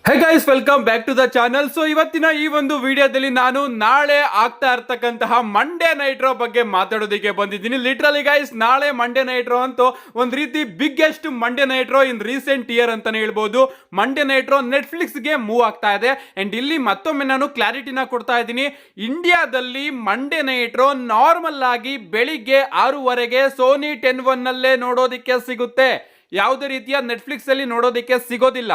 Hey guys, welcome back to the channel. So ಇವತ್ತಿನ ಈ ಒಂದು ವಿಡಿಯೋದಲ್ಲಿ ನಾನು ನಾಳೆ ಆಗ್ತಾ ಇರ್ತಕ್ಕಂತಹ ಮಂಡೇ ನೈಟ್ ರೋ ಬಗ್ಗೆ ಮಾತಾಡೋದಕ್ಕೆ ಬಂದಿದ್ದೀನಿ. ಲಿಟ್ರಲಿ ಗೈಸ್, ನಾಳೆ ಮಂಡೇ ನೈಟ್ ರೋ ಅಂತೂ ಒಂದ್ ರೀತಿ biggest Monday night Raw in recent year ಅಂತಾನೆ ಹೇಳ್ಬೋದು. ಮಂಡೇ ನೈಟ್ ರೋ ನೆಟ್ಫ್ಲಿಕ್ಸ್ ಗೆ ಮೂವ್ ಆಗ್ತಾ ಇದೆ. ಅಂಡ್ ಇಲ್ಲಿ ಮತ್ತೊಮ್ಮೆ ನಾನು ಕ್ಲಾರಿಟಿನ ಕೊಡ್ತಾ ಇದ್ದೀನಿ. ಇಂಡಿಯಾದಲ್ಲಿ ಮಂಡೇ ನೈಟ್ ರೋ ನಾರ್ಮಲ್ ಆಗಿ ಬೆಳಿಗ್ಗೆ 6:30ಗೆ ಸೋನಿ 10 ನಲ್ಲೇ ನೋಡೋದಿಕ್ಕೆ ಸಿಗುತ್ತೆ. ಯಾವುದೇ ರೀತಿಯ ನೆಟ್ಫ್ಲಿಕ್ಸ್ ಅಲ್ಲಿ ನೋಡೋದಿಕ್ಕೆ ಸಿಗೋದಿಲ್ಲ.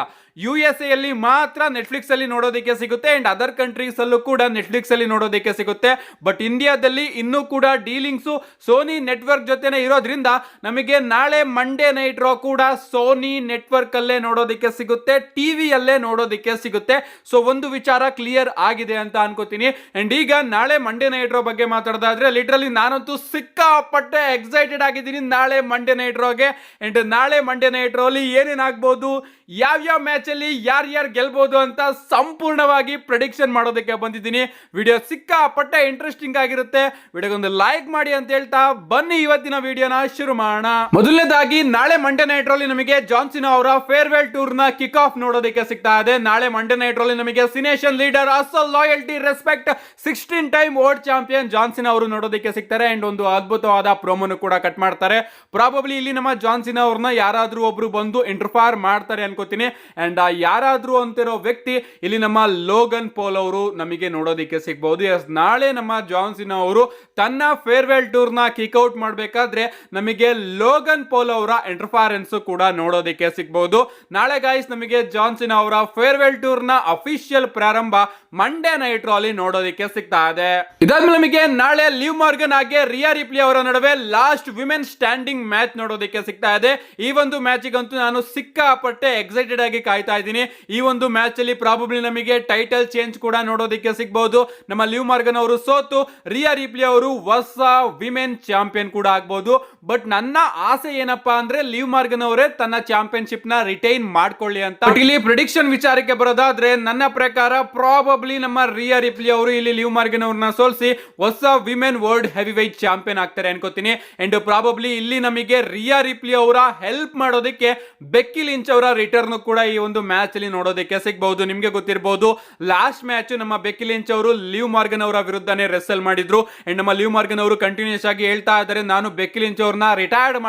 USA ಅಲ್ಲಿ ಮಾತ್ರ ನೆಟ್ಫ್ಲಿಕ್ಸ್ ಅಲ್ಲಿ ನೋಡೋದಕ್ಕೆ ಸಿಗುತ್ತೆ. ಅಂಡ್ ಅದರ್ ಕಂಟ್ರೀಸ್ ಅಲ್ಲೂ ಕೂಡ ನೆಟ್ಫ್ಲಿಕ್ಸ್ ಅಲ್ಲಿ ನೋಡೋದಕ್ಕೆ ಸಿಗುತ್ತೆ. ಬಟ್ ಇಂಡಿಯಾದಲ್ಲಿ ಇನ್ನೂ ಕೂಡ ಡೀಲಿಂಗ್ಸು ಸೋನಿ ನೆಟ್ವರ್ಕ್ ಜೊತೆನೆ ಇರೋದ್ರಿಂದ ನಮಗೆ ನಾಳೆ ಮಂಡೇ ನೈಟ್ ರೋ ಕೂಡ ಸೋನಿ ನೆಟ್ವರ್ಕ್ ಅಲ್ಲೇ ನೋಡೋದಕ್ಕೆ ಸಿಗುತ್ತೆ, ಟಿವಿಯಲ್ಲೇ ನೋಡೋದಕ್ಕೆ ಸಿಗುತ್ತೆ. ಸೊ ಒಂದು ವಿಚಾರ ಕ್ಲಿಯರ್ ಆಗಿದೆ ಅಂತ ಅನ್ಕೋತೀನಿ. ಅಂಡ್ ಈಗ ನಾಳೆ ಮಂಡೇ ನೈಟ್ ರೋ ಬಗ್ಗೆ ಮಾತಾಡೋದಾದ್ರೆ ಲಿಟ್ರಲಿ ನಾನಂತೂ ಸಿಕ್ಕಾಪಟ್ಟೆ ಎಕ್ಸೈಟೆಡ್ ಆಗಿದ್ದೀನಿ ನಾಳೆ ಮಂಡೇ ನೈಟ್ ರೋಗೆ. ಅಂಡ್ ನಾಳೆ ಮಂಡೇ ನೈಟ್ ರೋ ಅಲ್ಲಿ ಏನೇನಾಗಬಹುದು, ಯಾವ್ಯಾವ ಮ್ಯಾಚ್ ಅಲ್ಲಿ ಯಾರ್ಯಾರು ಗೆಲ್ಬಹುದು ಅಂತ ಸಂಪೂರ್ಣವಾಗಿ ಪ್ರೆಡಿಕ್ಷನ್ ಮಾಡೋದಕ್ಕೆ ಬಂದಿದ್ದೀನಿ. ವಿಡಿಯೋ ಸಿಕ್ಕಾಪಟ್ಟೆ ಇಂಟ್ರೆಸ್ಟಿಂಗ್ ಆಗಿರುತ್ತೆ. ವಿಡಿಯೋಗೊಂದು ಲೈಕ್ ಮಾಡಿ ಅಂತ ಹೇಳ್ತಾ ಬನ್ನಿ ಇವತ್ತಿನ ವಿಡಿಯೋನ ಶುರು ಮಾಡೋಣ. ಮೊದಲನೇದಾಗಿ ನಾಳೆ ಮಂಡೇ ನೈಟ್ ರೋಲಿ ನಮಗೆ ಜಾನ್ ಸಿನಾ ಅವರ ಫೇರ್ವೆಲ್ ಟೂರ್ ನ ಕಿಕ್ ಆಫ್ ನೋಡೋದಕ್ಕೆ ಸಿಗ್ತಾ ಇದೆ. ನಾಳೆ ಮಂಡೇ ನೈಟ್ ರೋಲಿ ನಮಗೆ Cenation leader, hustle loyalty, respect, 16 time world champion John Cena ಅವರು ನೋಡೋದಕ್ಕೆ ಸಿಗ್ತಾರೆ. ಅಂಡ್ ಒಂದು ಅದ್ಭುತವಾದ ಪ್ರೋಮೋನು ಕೂಡ ಕಟ್ ಮಾಡ್ತಾರೆ. ಪ್ರಾಬಬ್ಲಿ ಇಲ್ಲಿ ನಮ್ಮ ಜಾನ್ ಸಿನಾ ಅವ್ರನ್ನ ಯಾರಾದ್ರೂ ಒಬ್ರು ಬಂದು ಇಂಟರ್ಫೈರ್ ಮಾಡ್ತಾರೆ ಅನ್ಕೋತೀನಿ. ಅಂಡ್ ಯಾರಾದ್ರೂ ಅಂತಿರೋ ವ್ಯಕ್ತಿ ಇಲ್ಲಿ ನಮ್ಮ ಲೋಗನ್ ಪೋಲ್ ಅವರು ನಮಗೆ ನೋಡೋದಿಕ್ಕೆ ಸಿಗಬಹುದು. ನಾಳೆ ನಮ್ಮ ಜಾನ್ ಸಿನಾ ಅವರು ತನ್ನ ಫೇರ್ವೆಲ್ ಟೂರ್ ನ ಕಿಕ್ಔಟ್ ಮಾಡಬೇಕಾದ್ರೆ ನಮಗೆ ಲೋಗನ್ ಪೋಲ್ ಅವರ ಇಂಟರ್ಫರೆನ್ಸ್ ಕೂಡ ನೋಡೋದಿಕ್ಕೆ ಸಿಗಬಹುದು. ನಾಳೆ ಗಾಯ್ಸ್ ನಮಗೆ ಜಾನ್ ಸಿನಾ ಅವರ ಫೇರ್ವೆಲ್ ಟೂರ್ ನ ಅಫಿಷಿಯಲ್ ಪ್ರಾರಂಭ ಮಂಡೇ ನೈಟ್ ರೋ ಅಲ್ಲಿ ನೋಡೋದಿಕ್ಕೆ ಸಿಗ್ತಾ ಇದೆ. ಇದಾದ್ಮೇಲೆ ನಮಗೆ ನಾಳೆ ಲಿವ್ ಮಾರ್ಗನ್ ಹಾಗೆ ರಿಯಾ ರಿಪ್ಲಿ ಅವರ ನಡುವೆ ಲಾಸ್ಟ್ ವಿಮೆನ್ ಸ್ಟ್ಯಾಂಡಿಂಗ್ ಮ್ಯಾಚ್ ನೋಡೋದಿಕ್ಕೆ ಸಿಗ್ತಾ ಇದೆ. ಈ ಒಂದು ಮ್ಯಾಚಿಗಂತೂ ನಾನು ಸಿಕ್ಕಾಪಟ್ಟೆ ಎಕ್ಸೈಟೆಡ್ ಆಗಿ ಕಾಯ್ತಾ ಇದ್ದೀನಿ. ಈ ಒಂದು ಮ್ಯಾಚ್ ಅಲ್ಲಿ ಪ್ರಾಬಬ್ಲಿ ನಮಗೆ ಟೈಟಲ್ ಚೇಂಜ್ ಕೂಡ ನೋಡೋದಕ್ಕೆ ಸಿಗಬಹುದು. ನಮ್ಮ ಲಿವ್ ಮಾರ್ಗನ್ ಅವರು ಸೋತು ರಿಯಾ ರಿಪ್ಲಿ ಅವರು ಹೊಸ ವಿಮೆನ್ ಚಾಂಪಿಯನ್ ಕೂಡ ಆಗಬಹುದು. ಬಟ್ ನನ್ನ ಆಸೆ ಏನಪ್ಪಾ ಅಂದ್ರೆ ಲಿವ್ ಮಾರ್ಗನ್ ಅವರೇ ತನ್ನ ಚಾಂಪಿಯನ್ಶಿಪ್ ನ ರಿಟೈನ್ ಮಾಡ್ಕೊಳ್ಳಿ ಅಂತ. ಇಲ್ಲಿ ಪ್ರಿಡಿಕ್ಷನ್ ವಿಚಾರಕ್ಕೆ ಬರೋದಾದ್ರೆ ನನ್ನ ಪ್ರಕಾರ ಪ್ರಾಬಬ್ಲಿ ನಮ್ಮ ರಿಯಾ ರಿಪ್ಲಿ ಅವರು ಇಲ್ಲಿ ಲಿವ್ ಮಾರ್ಗನ್ ಅವ್ರನ್ನ ಸೋಲಿಸಿ ಹೊಸ women world heavy white champion ಆಗ್ತಾರೆ ಅನ್ಕೋತೀನಿ. ಅಂಡ್ ಪ್ರಾಬಬ್ಲಿ ಇಲ್ಲಿ ನಮಗೆ ರಿಯಾ ರಿಪ್ಲಿ ಅವರ ಹೆಲ್ಪ್ ಮಾಡೋದಕ್ಕೆ ಬೆಕ್ಕಿ ಲಿಂಚ್ ಅವರ ರಿಟರ್ನ್ ಕೂಡ ಈ ಒಂದು ಮ್ಯಾಚ್ ಅಲ್ಲಿ ನೋಡೋದಕ್ಕೆ ಸಿಗಬಹುದು. ನಿಮ್ಗೆ ಗೊತ್ತಿರಬಹುದು, ಲಾಸ್ಟ್ ಮ್ಯಾಚ್ ನಮ್ಮ ಬೆಕ್ಕಿ ಲಿಂಚ್ ಅವರು ಲಿವ್ ಮಾರ್ಗನ್ ಅವರ ವಿರುದ್ಧನೇ ರೆಸಲ್ ಮಾಡಿದ್ರು. ಅಂಡ್ ನಮ್ಮ ಲಿವ್ ಮಾರ್ಗನ್ ಅವರು ಕಂಟಿನ್ಯೂಸ್ ಆಗಿ ಹೇಳ್ತಾ ಇದ್ದಾರೆ, ನಾನು ಬೆಕ್ಕಿ ಲಿಂಚ್ ಅವ್ರನ್ನ ರಿಟೈರ್ಡ್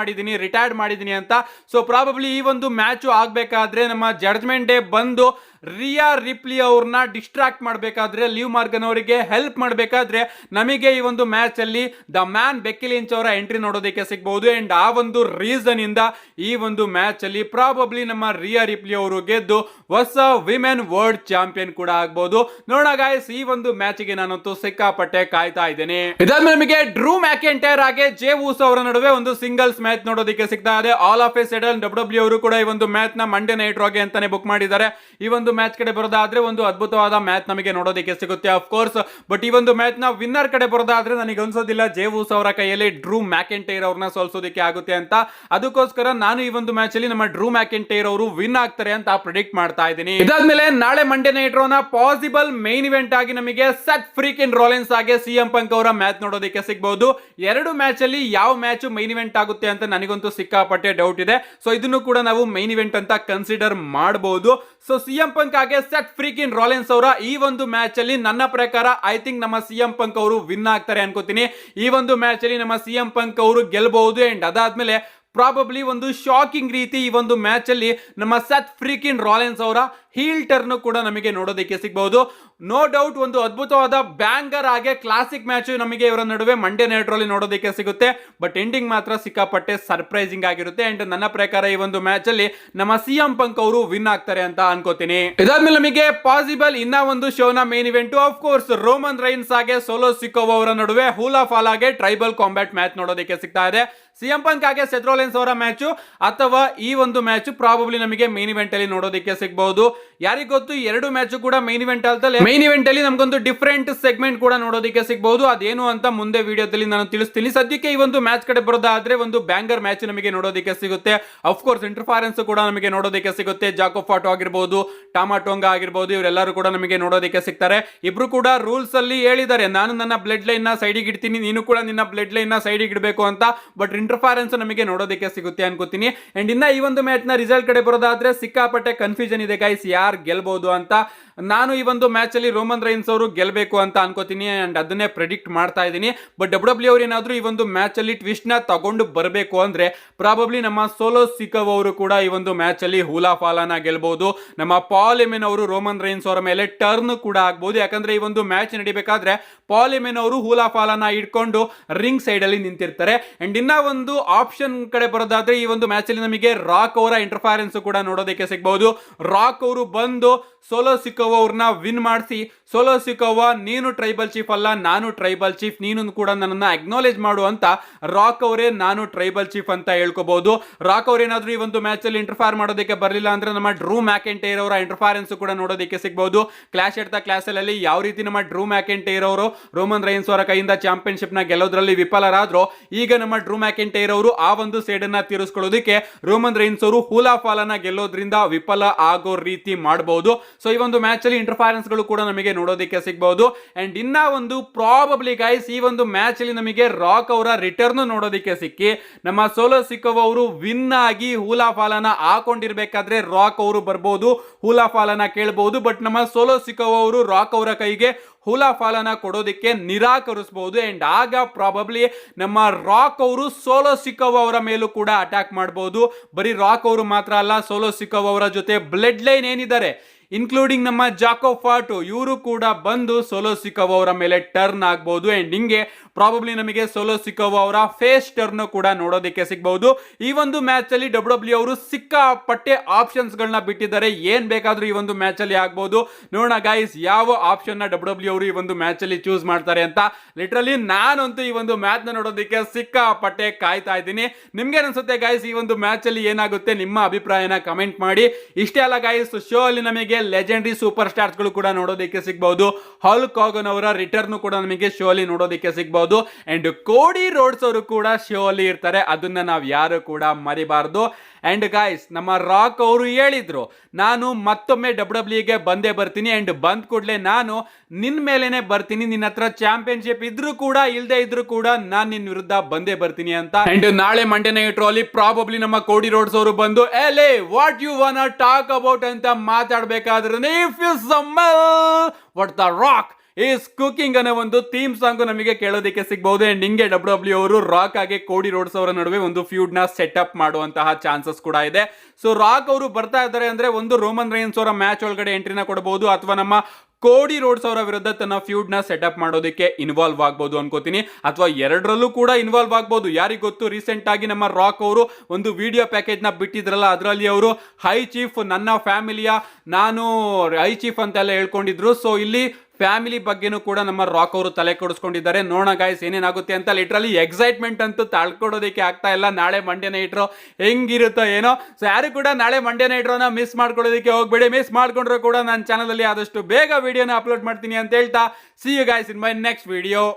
ಮಾಡಿದೀನಿ ಅಂತ. ಸೊ ಪ್ರಾಬಬ್ಲಿ ಈ ಒಂದು ಮ್ಯಾಚ್ ಆಗ್ಬೇಕಾದ್ರೆ ನಮ್ಮ ಜಡ್ಜ್ಮೆಂಟ್ ಡೇ ಬಂದು ರಿಯಾ ರಿಪ್ಲಿ ಅವ್ರನ್ನ ಡಿಸ್ಟ್ರಾಕ್ಟ್ ಮಾಡಬೇಕಾದ್ರೆ, ಲಿವ್ ಮಾರ್ಗನ್ ಅವರಿಗೆ ಹೆಲ್ಪ್ ಮಾಡಬೇಕಾದ್ರೆ ನಮಗೆ ಈ ಒಂದು ಮ್ಯಾಚ್ ಅಲ್ಲಿ ದ ಮ್ಯಾನ್ ಬೆಕ್ಕಿ ಲಿಂಚ್ ಅವರ ಎಂಟ್ರಿ ನೋಡೋದಕ್ಕೆ ಸಿಗಬಹುದು. ಅಂಡ್ ಆ ಒಂದು ರೀಸನ್ ಇಂದ ಈ ಒಂದು ಮ್ಯಾಚ್ ಅಲ್ಲಿ ಪ್ರಾಬಬ್ಲಿ ನಮ್ಮ ರಿಯಾ ರಿಪ್ಲಿ ಅವರು ಗೆದ್ದು ಹೊಸ ವಿಮೆನ್ ವರ್ಲ್ಡ್ ಚಾಂಪಿಯನ್ ಕೂಡ ಆಗಬಹುದು. ನೋಡೋಣ ಗಾಯ್ಸ್, ಈ ಒಂದು ಮ್ಯಾಚ್ ಗೆ ನಾನಂತೂ ಸಿಕ್ಕಾಪಟ್ಟೆ ಕಾಯ್ತಾ ಇದ್ದೇನೆ. ಇದಾದ್ಮೇಲೆ ನಮಗೆ ಡ್ರೂ ಮ್ಯಾಕೆಂಟೈರ್ ಹಾಗೆ ಜೇ ಊಸೋ ಅವರ ನಡುವೆ ಒಂದು ಸಿಂಗಲ್ಸ್ ಮ್ಯಾಚ್ ನೋಡೋದಕ್ಕೆ ಸಿಗ್ತಾ ಇದೆ. All of A sudden WWE ಅವರು ಕೂಡ ಈ ಒಂದು ಮ್ಯಾಚ್ ನ ಮಂಡೇ ನೈಟ್ ರೋಗೆ ಅಂತಾನೆ ಬುಕ್ ಮಾಡಿದ್ದಾರೆ. ಈ ಒಂದು ಮ್ಯಾಚ್ ಕಡೆ ಬರೋದಾದ್ರೆ ಒಂದು ಅದ್ಭುತವಾದ ಮ್ಯಾಚ್ ನಮಗೆ ನೋಡೋದಕ್ಕೆ ಸಿಗುತ್ತೆ ಆಫ್ ಕೋರ್ಸ್. ಬಟ್ ಈ ಒಂದು ಮ್ಯಾಚ್ ನ ವಿನ್ನರ್ ಕಡೆ ಬರೋದಾದ್ರೆ ನನಗೆ ಅನ್ಸೋದಿಲ್ಲ ಜೇ ಊಸೋ ಅವರ ಕೈಯಲ್ಲಿ ಡ್ರೂ ಮ್ಯಾಕೆಂಟೈರ್ ಅವ್ರನ್ನ ಸೋಲ್ಸೋದಕ್ಕೆ ಆಗುತ್ತೆ ಅಂತ. ಅದಕ್ಕೋಸ್ಕರ ನಾನು ಈ ಒಂದು ಮ್ಯಾಚ್ ಅಲ್ಲಿ ನಮ್ಮ ಡ್ರೂ ಮ್ಯಾಕೆಂಟೈರ್ ಅವರು ವಿನ್ ಆಗ್ತಾರೆ ಅಂತ ಪ್ರಿಡಿಕ್ಟ್ ಮಾಡ್ತಾ ಇದ್ದೀನಿ. ಇದಾದ್ಮೇಲೆ ನಾಳೆ ಮಂಡೇ ನೈಟ್ ರೋನ ಪಾಸಿಬಲ್ ಮೈನ್ ಇವೆಂಟ್ ಆಗಿ ನಮಗೆ ಸೆತ್ ಫ್ರೀಕಿನ್ ರೋಲೆನ್ಸ್ ಹಾಗೆ CM ಪಂಕ್ ಅವರ ಮ್ಯಾಚ್ ನೋಡೋದಕ್ಕೆ ಸಿಗಬಹುದು. ಎರಡು ಮ್ಯಾಚ್ ಅಲ್ಲಿ ಯಾವ ಮ್ಯಾಚ್ ಮೈನ್ ಇವೆಂಟ್ ಆಗುತ್ತೆ ಅಂತ ನನಗಂತೂ ಸಿಕ್ಕಾಪಟ್ಟೆ ಡೌಟ್ ಇದೆ. ಸೊ ಇದನ್ನು ಕೂಡ ನಾವು ಮೈನ್ ಇವೆಂಟ್ ಅಂತ ಕನ್ಸಿಡರ್ ಮಾಡಬಹುದು. ಸೊ CM ಪಂಕ್ ಹಾಗೆ ಸೆತ್ ಫ್ರೀಕಿನ್ ರೋಲೆನ್ಸ್ ಅವರ ಈ ಒಂದು ಮ್ಯಾಚ್ ಅಲ್ಲಿ ನನ್ನ ಪ್ರಕಾರ ಐ ಥಿಂಕ್ ನಮ್ಮ CM ಪಂಕ್ ಅವರು ವಿನ್ ಆಗ್ತಾರೆ ಅನ್ಕೋತೀನಿ. ಈ ಒಂದು ಮ್ಯಾಚ್ ಅಲ್ಲಿ ನಮ್ಮ CM ಪಂಕ್ ಅವರು ಗೆಲ್ಲಬಹುದು. ಅಂಡ್ ಅದಾದ್ಮೇಲೆ ಪ್ರಾಬಬ್ಲಿ ಒಂದು ಶಾಕಿಂಗ್ ರೀತಿ ಈ ಒಂದು ಮ್ಯಾಚ್ ಅಲ್ಲಿ ನಮ್ಮ ಸೆತ್ ಫ್ರೀಕಿನ್ ರೋಲೆನ್ಸ್ ಅವರ ಹೀಲ್ ಟರ್ನ್ ಕೂಡ ನಮಗೆ ನೋಡೋದಕ್ಕೆ ಸಿಗಬಹುದು. ನೋ ಡೌಟ್ ಒಂದು ಅದ್ಭುತವಾದ ಬ್ಯಾಂಗರ್ ಆಗಿ ಕ್ಲಾಸಿಕ್ ಮ್ಯಾಚ್ ನಮಗೆ ಇವರ ನಡುವೆ ಮಂಡೇ ನೈಟ್ ರೋಲಿ ನೋಡೋದಕ್ಕೆ ಸಿಗುತ್ತೆ. ಬಟ್ ಎಂಡಿಂಗ್ ಮಾತ್ರ ಸಿಕ್ಕಾಪಟ್ಟೆ ಸರ್ಪ್ರೈಸಿಂಗ್ ಆಗಿರುತ್ತೆ. ಅಂಡ್ ನನ್ನ ಪ್ರಕಾರ ಈ ಒಂದು ಮ್ಯಾಚ್ ಅಲ್ಲಿ ನಮ್ಮ CM ಪಂಕ್ ಅವರು ವಿನ್ ಆಗ್ತಾರೆ ಅಂತ ಅನ್ಕೋತೀನಿ. ಇದಾದ್ಮೇಲೆ ನಮಗೆ ಪಾಸಿಬಲ್ ಇನ್ನ ಒಂದು ಶೋನ main event of course Roman Reigns ಹಾಗೆ ಸೋಲೋ ಸಿಕೋವಾ ಅವರ ನಡುವೆ ಹೂಲಾ ಫಾಲ್ ಹಾಗೆ ಟ್ರೈಬಲ್ ಕಾಂಬ್ಯಾಟ್ ಮ್ಯಾಚ್ ನೋಡೋದಕ್ಕೆ ಸಿಗ್ತಾ ಇದೆ. CM ಪಂಕ್ ಹಾಗೆ ಸೆತ್ ರೋಲೆನ್ಸ್ ಅವರ ಮ್ಯಾಚ್ ಅಥವಾ ಈ ಒಂದು ಮ್ಯಾಚ್ ಪ್ರಾಬಬ್ಲಿ ನಮಗೆ ಮೇನ್ ಇವೆಂಟ್ ಅಲ್ಲಿ ನೋಡೋದಕ್ಕೆ ಸಿಗಬಹುದು. ಯಾರಿಗ ಗೊತ್ತು, ಎರಡು ಮ್ಯಾಚ್ ಕೂಡ ಮೇನ್ ಇವೆಂಟ್ ಅಲ್ದಲೆ ಮೇನ್ ಇವೆಂಟ್ ಅಲ್ಲಿ ನಮಗೊಂದು ಡಿಫರೆಂಟ್ ಸೆಗ್ಮೆಂಟ್ ಕೂಡ ನೋಡೋದಕ್ಕೆ ಸಿಗಬಹುದು. ಅದೇನು ಅಂತ ಮುಂದೆ ವಿಡಿಯೋದಲ್ಲಿ ನಾನು ತಿಳಿಸ್ತೀನಿ. ಸದ್ಯಕ್ಕೆ ಈ ಒಂದು ಮ್ಯಾಚ್ ಕಡೆ ಬರೋದಾದ್ರೆ ಒಂದು ಬ್ಯಾಂಗರ್ ಮ್ಯಾಚ್ ನಮಗೆ ನೋಡೋದಕ್ಕೆ ಸಿಗುತ್ತೆ. ಆಫ್ ಕೋರ್ಸ್ ಇಂಟರ್ಫರೆನ್ಸ್ ಕೂಡ ನಮಗೆ ನೋಡೋದಕ್ಕೆ ಸಿಗುತ್ತೆ. ಜಾಕೋ ಫಾಟೋ ಆಗಿರಬಹುದು, ಟಾಮಾ ಟೋಂಗಾ ಆಗಿರಬಹುದು, ಇವರೆಲ್ಲರೂ ಕೂಡ ನಮಗೆ ನೋಡೋದಕ್ಕೆ ಸಿಗ್ತಾರೆ. ಇಬ್ರು ಕೂಡ ರೂಲ್ಸ್ ಅಲ್ಲಿ ಹೇಳಿದ್ದಾರೆ, ನಾನು ನನ್ನ ಬ್ಲಡ್ ಲೈನ್ ನ ಸೈಡಿಗೆ ಇಡ್ತೀನಿ, ನೀನು ಕೂಡ ನಿನ್ನ ಬ್ಲಡ್ ಲೈನ್ ನ ಸೈಡಿಗೆ ಇಡಬೇಕು ಅಂತ. ಬಟ್ ಇಂಟರ್ಫರೆನ್ಸ್ ನಮಗೆ ನೋಡೋದಕ್ಕೆ ಸಿಗುತ್ತೆ ಅನ್ಕೋತೀನಿ. ಅಂಡ್ ಇನ್ನ ಈ ಒಂದು ಮ್ಯಾಚ್ ನ ರಿಸಲ್ಟ್ ಕಡೆ ಬರೋದಾದ್ರೆ ಸಿಕ್ಕಾಪಟ್ಟೆ ಕನ್ಫ್ಯೂಷನ್ ಇದೆ ಗೈಸ್. ಯಾರು ಗೆಲ್ಬಹುದು ಅಂತ. ನಾನು ಈ ಒಂದು ಮ್ಯಾಚ್ ಅಲ್ಲಿ ರೋಮನ್ ರೈನ್ಸ್ ಅವರು ಗೆಲ್ಲಬೇಕು ಅಂತ ಅನ್ಕೋತೀನಿ ಅಂಡ್ ಅದನ್ನೇ ಪ್ರೆಡಿಕ್ಟ್ ಮಾಡ್ತಾ ಇದ್ದೀನಿ. ಬಟ್ ಡಬ್ಲ್ಯೂ ಅವ್ರು ಏನಾದ್ರು ಈ ಒಂದು ಮ್ಯಾಚ್ ಅಲ್ಲಿ ಟ್ವಿಸ್ಟ್ ನ ತಗೊಂಡು ಬರಬೇಕು ಅಂದ್ರೆ ಪ್ರಾಬಬ್ಲಿ ನಮ್ಮ ಸೋಲೋ ಸಿಕವ್ ಅವರು ಕೂಡ ಈ ಒಂದು ಮ್ಯಾಚ್ ಅಲ್ಲಿ ಹೂಲಾ ಫಾಲಾನ ಗೆಲ್ಬಹುದು. ನಮ್ಮ ಪಾಲ್ ಎಮೆನ್ ಅವರು ರೋಮನ್ ರೈನ್ಸ್ ಅವರ ಮೇಲೆ ಟರ್ನ್ ಕೂಡ ಆಗ್ಬಹುದು. ಯಾಕಂದ್ರೆ ಈ ಒಂದು ಮ್ಯಾಚ್ ನಡಿಬೇಕಾದ್ರೆ ಪಾಲ್ ಎಮೆನ್ ಅವರು ಹೂಲಾ ಫಾಲಾನ ಇಟ್ಕೊಂಡು ರಿಂಗ್ ಸೈಡ್ ಅಲ್ಲಿ ನಿಂತಿರ್ತಾರೆ. ಅಂಡ್ ಇನ್ನ ಒಂದು ಆಪ್ಷನ್ ಕಡೆ ಬರೋದಾದ್ರೆ ಈ ಒಂದು ಮ್ಯಾಚ್ ಅಲ್ಲಿ ನಮಗೆ ರಾಕ್ ಅವರ ಇಂಟರ್ಫರೆನ್ಸ್ ಕೂಡ ನೋಡೋದಕ್ಕೆ ಸಿಗಬಹುದು. ರಾಕ್ ಅವರು ಬಂದು ಸೋಲೋ ಸಿಕೋವಾ ಅವ್ರನ್ನ ವಿನ್ ಮಾಡಿಸಿ, ಸೋಲೋ ಸಿಕೋವಾ ನೀನು ಟ್ರೈಬಲ್ ಚೀಫ್ ಅಲ್ಲ, ನಾನು ಟ್ರೈಬಲ್ ಚೀಫ್, ನೀನು ಕೂಡ ನನ್ನನ್ನು ಅಕ್ನಾಲೇಜ್ ಮಾಡು ಅಂತ ರಾಕ್ ಅವರೇ ನಾನು ಟ್ರೈಬಲ್ ಚೀಫ್ ಅಂತ ಹೇಳ್ಕೋಬಹುದು. ರಾಕ್ ಅವ್ರೇನಾದ್ರೂ ಈ ಒಂದು ಮ್ಯಾಚ್ ಅಲ್ಲಿ ಇಂಟರ್ಫೇರ್ ಮಾಡೋದಕ್ಕೆ ಬರಲಿಲ್ಲ ಅಂದ್ರೆ ನಮ್ಮ ಡ್ರೂ ಮ್ಯಾಕೆಂಟೈರ್ ಅವರ ಇಂಟರ್ಫರೆನ್ಸ್ ಕೂಡ ನೋಡೋದಕ್ಕೆ ಸಿಗಬಹುದು. ಕ್ಲಾಶ್ ಎಟ್ ದ ಕ್ಲಾಸ್ ಅಲ್ಲಿ ಯಾವ ರೀತಿ ನಮ್ಮ ಡ್ರೂ ಮ್ಯಾಕೆಂಟೈರ್ ಅವರು ರೋಮನ್ ರೈನ್ಸ್ ಅವರ ಕೈಯಿಂದ ಚಾಂಪಿಯನ್ಶಿಪ್ ನ ಗೆಲ್ಲೋದ್ರಲ್ಲಿ ವಿಫಲರಾದ್ರು, ಈಗ ನಮ್ಮ ಡ್ರೂ ಮ್ಯಾಕೆಂಟೈರ್ ಅವರು ಆ ಒಂದು ಸೈಡ್ ಅನ್ನ ತೀರಿಸ್ಕೊಳ್ಳೋದಕ್ಕೆ ರೋಮನ್ ರೈನ್ಸ್ ಅವರು ಹೂಲಾ ಫಾಲನ ಗೆಲ್ಲೋದ್ರಿಂದ ವಿಫಲ ಆಗೋ ರೀತಿ ಮಾಡಬಹುದು. ಸೊ ಈ ಒಂದು ಮ್ಯಾಚ್ ಅಲ್ಲಿ ಇಂಟರ್ಫರೆನ್ಸ್ ಗಳು ಕೂಡ ನಮಗೆ ನೋಡೋದಕ್ಕೆ ಸಿಗಬಹುದು. ಅಂಡ್ ಇನ್ನ ಒಂದು ಪ್ರಾಬಬ್ಲಿ ಗೈಸ್ ಈ ಒಂದು ಮ್ಯಾಚ್ ಅಲ್ಲಿ ನಮಗೆ ರಾಕ್ ಅವರ ರಿಟರ್ನ್ ನೋಡೋದಕ್ಕೆ ಸಿಕ್ಕಿ ನಮ್ಮ ಸೋಲೋ ಸಿಕೋವಾ ಅವರು ವಿನ್ ಆಗಿ ಹೂಲಾ ಫಾಲನ ಹಾಕೊಂಡಿರ್ಬೇಕಾದ್ರೆ ರಾಕ್ ಅವರು ಬರ್ಬೋದು, ಹೂಲಾ ಫಾಲನ ಕೇಳಬಹುದು. ಬಟ್ ನಮ್ಮ ಸೋಲೋ ಸಿಕೋವಾ ಅವರು ರಾಕ್ ಅವರ ಕೈಗೆ ಹೂಲಾ ಫಾಲನ ಕೊಡೋದಕ್ಕೆ ನಿರಾಕರಿಸಬಹುದು. ಅಂಡ್ ಆಗ ಪ್ರಾಬಬ್ಲಿ ನಮ್ಮ ರಾಕ್ ಅವರು ಸೋಲೋ ಸಿಕೋವಾ ಅವರ ಮೇಲೂ ಕೂಡ ಅಟ್ಯಾಕ್ ಮಾಡಬಹುದು. ಬರೀ ರಾಕ್ ಅವರು ಮಾತ್ರ ಅಲ್ಲ, ಸೋಲೋ ಸಿಕೋವಾ ಅವರ ಜೊತೆ ಬ್ಲಡ್ ಲೈನ್ ಏನಿದ್ದಾರೆ ಇನ್ಕ್ಲೂಡಿಂಗ್ ನಮ್ಮ ಜಾಕೋ ಫಾಟು ಇವರು ಕೂಡ ಬಂದು ಸೋಲೋ ಸಿಕೋವಾ ಅವರ ಮೇಲೆ ಟರ್ನ್ ಆಗಬಹುದು. ಅಂಡ್ ಹಿಂಗೆ ಪ್ರಾಬಬ್ಲಿ ನಮಗೆ ಸೋಲೋ ಸಿಕೋವಾ ಅವರ ಫೇಸ್ ಟರ್ನ್ ಕೂಡ ನೋಡೋದಕ್ಕೆ ಸಿಗಬಹುದು. ಈ ಒಂದು ಮ್ಯಾಚ್ ಅಲ್ಲಿ ಡಬ್ಲ್ಯೂ ಅವರು ಸಿಕ್ಕಾಪಟ್ಟೆ ಆಪ್ಷನ್ಸ್ ಗಳನ್ನ ಬಿಟ್ಟಿದ್ದಾರೆ. ಏನ್ ಬೇಕಾದ್ರೂ ಈ ಒಂದು ಮ್ಯಾಚ್ ಅಲ್ಲಿ ಆಗ್ಬಹುದು. ನೋಡೋಣ ಗೈಸ್ ಯಾವ ಆಪ್ಷನ್ ನ ಡಬ್ಲ್ಯೂ ಅವರು ಈ ಒಂದು ಮ್ಯಾಚ್ ಅಲ್ಲಿ ಚೂಸ್ ಮಾಡ್ತಾರೆ ಅಂತ. ಲಿಟರಲಿ ನಾನಂತೂ ಈ ಒಂದು ಮ್ಯಾಚ್ ನ ನೋಡೋದಕ್ಕೆ ಸಿಕ್ಕಾಪಟ್ಟೆ ಕಾಯ್ತಾ ಇದ್ದೀನಿ. ನಿಮ್ಗೆ ಅನ್ಸುತ್ತೆ ಗೈಸ್ ಈ ಒಂದು ಮ್ಯಾಚ್ ಅಲ್ಲಿ ಏನಾಗುತ್ತೆ, ನಿಮ್ಮ ಅಭಿಪ್ರಾಯನ ಕಮೆಂಟ್ ಮಾಡಿ. ಇಷ್ಟೇ ಅಲ್ಲ ಗೈಸ್, ಶೋ ಅಲ್ಲಿ ನಮಗೆ ಲೆಜೆಂಡರಿ ಸೂಪರ್ ಸ್ಟಾರ್ಸ್ ಗಳು ಕೂಡ ನೋಡೋದಕ್ಕೆ ಸಿಗಬಹುದು. ಹಲ್ಕ್ ಹೋಗನ್ ಅವರ ರಿಟರ್ನ್ ಕೂಡ ನಮಗೆ ಶೋ ಅಲ್ಲಿ ನೋಡೋದಕ್ಕೆ ಸಿಗಬಹುದು. ಅಂಡ್ ಕೋಡಿ ರೋಡ್ಸ್ ಅವರು ಕೂಡ ಶೋ ಅಲ್ಲಿ ಇರ್ತಾರೆ, ಅದನ್ನ ನಾವು ಯಾರು ಕೂಡ ಮರಿಬಾರದು. ಅಂಡ್ ಗೈಸ್ ನಮ್ಮ ರಾಕ್ ಅವರು ಹೇಳಿದ್ರು ನಾನು ಮತ್ತೊಮ್ಮೆ ಡಬ್ಲ್ಯೂಗೆ ಬಂದೇ ಬರ್ತೀನಿ, ಅಂಡ್ ಬಂದ್ ಕೂಡಲೇ ನಾನು ನಿನ್ ಮೇಲೇನೆ ಬರ್ತೀನಿ, ನಿನ್ನ ಹತ್ರ ಚಾಂಪಿಯನ್ಶಿಪ್ ಇದ್ರೂ ಕೂಡ ಇಲ್ದೇ ಇದ್ರೂ ಕೂಡ ನಾನು ನಿನ್ ವಿರುದ್ಧ ಬಂದೇ ಬರ್ತೀನಿ ಅಂತ. ಅಂಡ್ ನಾಳೆ ಮಂಡೇ ನೈಟ್ ರಾ ಅಲ್ಲಿ ಪ್ರಾಬಬ್ಲಿ ನಮ್ಮ ಕೋಡಿ ರೋಡ್ಸ್ ಅವರು ಬಂದು ಎಲೆ what you want to talk about ಅಂತ ಮಾತಾಡಬೇಕಾದ್ರೆ if you smell what the Rock is cooking ಅನ್ನೋ ಒಂದು ಥೀಮ್ ಸಾಂಗ್ ನಮಗೆ ಕೇಳೋದಕ್ಕೆ ಸಿಗಬಹುದು. ಅಂಡ್ ಹಿಂಗೆ ಡಬ್ಲ್ಯೂ ಅವರು ರಾಕ್ ಆಗಿ ಕೋಡಿ ರೋಡ್ಸ್ ಅವರ ನಡುವೆ ಒಂದು ಫ್ಯೂಡ್ ನ ಸೆಟಪ್ ಮಾಡುವಂತಹ ಚಾನ್ಸಸ್ ಕೂಡ ಇದೆ. ಸೊ ರಾಕ್ ಅವರು ಬರ್ತಾ ಇದ್ದಾರೆ ಅಂದ್ರೆ ಒಂದು ರೋಮನ್ ರೈನ್ಸ್ ಅವರ ಮ್ಯಾಚ್ ಒಳಗಡೆ ಎಂಟ್ರಿನ ಕೊಡಬಹುದು, ಅಥವಾ ನಮ್ಮ ಕೋಡಿ ರೋಡ್ಸ್ ಅವರ ವಿರುದ್ಧ ತನ್ನ ಫ್ಯೂಡ್ ನ ಸೆಟಪ್ ಮಾಡೋದಕ್ಕೆ ಇನ್ವಾಲ್ವ್ ಆಗ್ಬಹುದು ಅನ್ಕೋತೀನಿ, ಅಥವಾ ಎರಡರಲ್ಲೂ ಕೂಡ ಇನ್ವಾಲ್ವ್ ಆಗ್ಬಹುದು, ಯಾರಿಗ್ ಗೊತ್ತು. ರೀಸೆಂಟ್ ಆಗಿ ನಮ್ಮ ರಾಕ್ ಅವರು ಒಂದು ವಿಡಿಯೋ ಪ್ಯಾಕೇಜ್ ನ ಬಿಟ್ಟಿದ್ರಲ್ಲ, ಅದರಲ್ಲಿ ಅವರು ಹೈ ಚೀಫ್ ನನ್ನ ಫ್ಯಾಮಿಲಿಯ ನಾನು ಹೈ ಚೀಫ್ ಅಂತೆಲ್ಲ ಹೇಳ್ಕೊಂಡಿದ್ರು. ಸೊ ಇಲ್ಲಿ ಫ್ಯಾಮಿಲಿ ಬಗ್ಗೆನೂ ಕೂಡ ನಮ್ಮ ರಾಕ್ ಅವರು ತಲೆ ಕೊಡಿಸ್ಕೊಂಡಿದ್ದಾರೆ. ನೋಡೋಣ ಗೈಸ್ ಏನೇನಾಗುತ್ತೆ ಅಂತ. ಲಿಟ್ರಲಿ ಎಕ್ಸೈಟ್ಮೆಂಟ್ ಅಂತೂ ತಾಳ್ಕೊಡೋದಕ್ಕೆ ಆಗ್ತಾ ಇಲ್ಲ. ನಾಳೆ ಮಂಡೇ ನೈಟ್ ರೋ ಹೆಂಗಿರುತ್ತೋ ಏನೋ. ಸೊ ಯಾರು ಕೂಡ ನಾಳೆ ಮಂಡೇ ನೈಟ್ ರೋನ ಮಿಸ್ ಮಾಡ್ಕೊಳ್ಳೋದಕ್ಕೆ ಹೋಗ್ಬೇಡಿ. ಮಿಸ್ ಮಾಡ್ಕೊಂಡ್ರು ಕೂಡ ನನ್ನ ಚಾನಲ್ ಅಲ್ಲಿ ಆದಷ್ಟು ಬೇಗ ವಿಡಿಯೋನ ಅಪ್ಲೋಡ್ ಮಾಡ್ತೀನಿ ಅಂತ ಹೇಳ್ತಾ see you guys in my next video.